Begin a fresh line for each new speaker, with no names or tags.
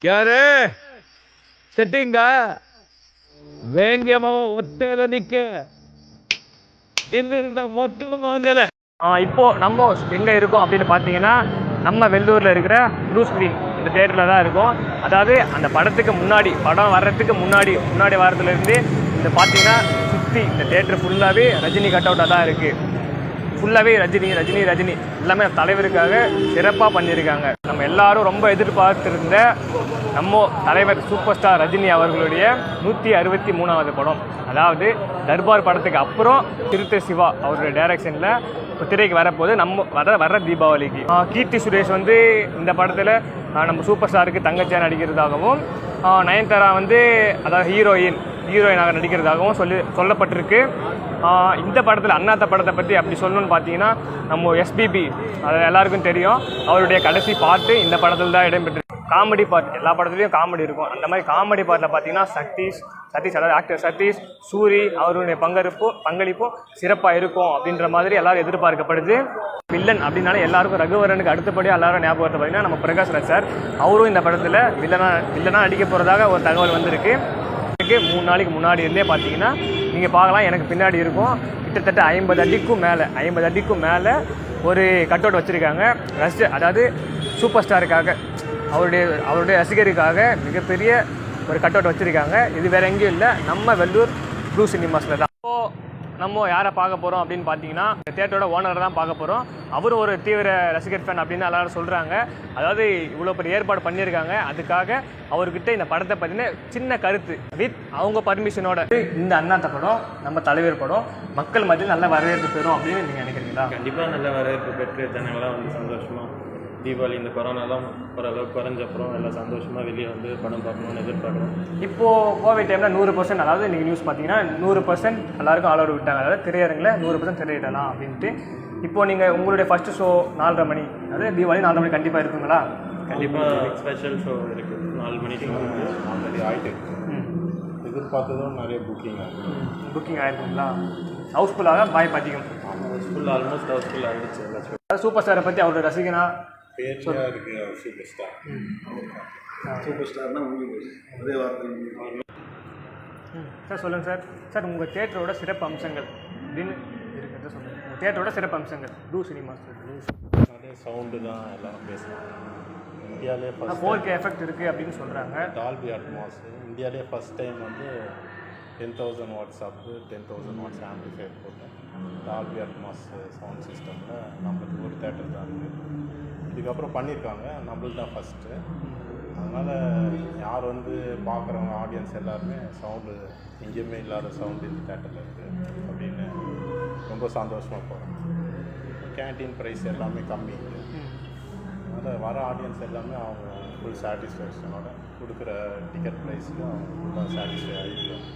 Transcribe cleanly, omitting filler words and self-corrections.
ಯಾರೇ ಸೆಟ್ಟಿಂಗ வேங்கியமா ஒத்தையில நிக்க இந்த மொத்தம் வாங்கல. இப்போ நம்ம எங்கே இருக்கோம் அப்படின்னு பார்த்தீங்கன்னா நம்ம வெள்ளூரில் இருக்கிற ப்ளூ ஸ்க்ரீன் இந்த தேட்டரில் தான் இருக்கும். அதாவது அந்த படத்துக்கு முன்னாடி படம் வர்றதுக்கு முன்னாடி வாரத்துலேருந்து இந்த பார்த்தீங்கன்னா சுற்றி இந்த தேட்டர் ஃபுல்லாகவே ரஜினி கட் அவுட்டாக தான் இருக்குது. ஃபுல்லாகவே ரஜினி எல்லாமே தலைவருக்காக சிறப்பாக பண்ணியிருக்காங்க. நம்ம எல்லாரும் ரொம்ப எதிர்பார்த்திருந்த நம்ம தலைவர் சூப்பர் ஸ்டார் ரஜினி அவர்களுடைய 163வது படம், அதாவது தர்பார் படத்துக்கு அப்புறம் சிறுத்தை சிவா அவருடைய டைரக்ஷனில் இப்போ திரைக்கு வரப்போது நம்ம வர தீபாவளிக்கு. கீர்த்தி சுரேஷ் இந்த படத்தில் நம்ம சூப்பர் ஸ்டாருக்கு தங்கச்சியாக நடிக்கிறதாகவும், நயன்தாரா அதாவது ஹீரோயினாக நடிக்கிறதாகவும் சொல்லப்பட்டிருக்கு. இந்த படத்தில் அண்ணாத்த படத்தை பற்றி அப்படி சொல்லணும்னு பார்த்தீங்கன்னா நம்ம எஸ்பிபி அது எல்லாருக்கும் தெரியும். அவருடைய கடைசி பாட்டு இந்த படத்தில் தான் இடம்பெற்று. காமெடி பார்ட் எல்லா படத்துலையும் காமெடி இருக்கும். அந்த மாதிரி காமெடி பார்ட்டில் பார்த்தீங்கன்னா சதீஷ் அதாவது ஆக்டர் சதீஷ் சூரி அவருடைய பங்களிப்பும் சிறப்பாக இருக்கும் அப்படின்ற மாதிரி எல்லாரும் எதிர்பார்க்கப்படுது. வில்லன் அப்படின்னாலே எல்லாருக்கும் ரகுவரனுக்கு அடுத்தபடியாக எல்லாரும் ஞாபகத்தை பார்த்தீங்கன்னா நம்ம பிரகாஷ் ராஜ் சார், அவரும் இந்த படத்தில் வில்லனாக நடிக்க போகிறதாக ஒரு தகவல் வந்திருக்கு. 3 நாளைக்கு முன்னாடி இருந்தே பார்த்தீங்கன்னா நீங்கள் பார்க்கலாம், எனக்கு பின்னாடி இருக்கும் கிட்டத்தட்ட 50 அடிக்கும் மேலே ஒரு கட் அவுட் வச்சுருக்காங்க. அதாவது சூப்பர் ஸ்டாருக்காக அவருடைய ரசிகருக்காக மிகப்பெரிய ஒரு கட் அவுட் வச்சுருக்காங்க. இது வேறு எங்கேயும் இல்லை, நம்ம வெள்ளூர் ப்ளூ சினிமாஸில் தான். நம்ம யாரை பார்க்க போகிறோம் அப்படின்னு பார்த்தீங்கன்னா தேட்டரோட ஓனரை தான் பார்க்க போகிறோம். அவரும் ஒரு தீவிர ரசிகர் ஃபேன் அப்படின்னு எல்லாரும் சொல்கிறாங்க. அதாவது இவ்வளோ பெரிய ஏற்பாடு பண்ணியிருக்காங்க, அதுக்காக அவர்கிட்ட இந்த படத்தை பற்றின சின்ன கருத்து வித் அவங்க பர்மிஷனோட. இந்த அண்ணாத்த படம் நம்ம தலைவர் படம் மக்கள் மத்தியில் நல்ல வரவேற்பு பெறும் அப்படின்னு நீங்கள் நினைக்கிறீங்களா?
கண்டிப்பாக நல்ல வரவேற்பு பெற்று ஜனங்களாம் சந்தோஷமாக தீபாவளி இந்த கொரோனாலாம் ஓரளவுக்கு குறைஞ்சப்புறம் எல்லாம் சந்தோஷமாக வெளியே படம் பார்க்கணும்னு எதிர்பார்க்குறோம்.
இப்போது கோவிட் டைமில் 100%, அதாவது நீங்கள் நியூஸ் பார்த்தீங்கன்னா 100% எல்லாருக்கும் ஆல் அவுட் விட்டாங்க. அதாவது திரையரங்கில் 100% திரையிடலாம் அப்படின்ட்டு. இப்போது நீங்கள் உங்களுடைய ஃபஸ்ட்டு ஷோ 4:30 மணி, அதாவது தீபாவளி 4:30 மணி கண்டிப்பாக இருக்குங்களா?
கண்டிப்பாக ஸ்பெஷல் ஷோ இருக்குது. 4 மணிக்கு
ஆல்ரெடி ஆகிட்டு எதிர்பார்த்ததும் நிறைய புக்கிங்
ஆகிருக்குங்களா? ஹவுஸ்ஃபுல்லாக பாய் பார்த்திக்கும்.
ஹவுஸ்ஃபுல் ஆல்மோஸ்ட் ஹவுஸ்ஃபுல் ஆகிடுச்சு.
சூப்பர் ஸ்டாரை பற்றி அவரோட ரசிகனா
பேச்சியாக இருக்குது. சூப்பர் ஸ்டார்னா அதே வார்த்தை
சார். சொல்லுங்கள் சார் உங்கள் தேட்டரோட சிறப்பு அம்சங்கள் அப்படின்னு இருக்கிறத சொல்லுங்கள். உங்கள் தேட்டரோட சிறப்பு அம்சங்கள் ப்ளூ சினிமாஸ்.
அதே சவுண்டு தான் எல்லாரும் பேசுகிறாங்க. இந்தியாவிலே
4K எஃபெக்ட் இருக்குது அப்படின்னு சொல்கிறாங்க.
டால்பி அட்மாஸ் இந்தியாவிலே ஃபஸ்ட் டைம் 10,000 வாட்ஸ் அப்பு 10,000 வாட்ஸ் ஆம்பிளிஃபையர் போட்டு டால்பி அட்மாஸ் சவுண்ட் சிஸ்டமில் நம்மளுக்கு ஒரு தேட்டர் தான் இருக்குது. இதுக்கப்புறம் பண்ணியிருக்காங்க, நம்மளுக்கு தான் ஃபஸ்ட்டு. அதனால் யார் பார்க்குறவங்க ஆடியன்ஸ் எல்லாருமே சவுண்டு எங்கேயுமே இல்லாத சவுண்டு இந்த தேட்டரில் இருக்குது அப்படின்னு ரொம்ப சந்தோஷமாக போகிறோம். கேன்டீன் ப்ரைஸ் எல்லாமே கம்மி இருக்குது. அதனால் வர ஆடியன்ஸ் எல்லாமே அவங்க ஃபுல் சாட்டிஸ்ஃபேக்ஷனோட கொடுக்குற டிக்கெட் ப்ரைஸில் அவங்க ஃபுல்லாக சாட்டிஸ்ஃபை ஆகிடுவாங்க.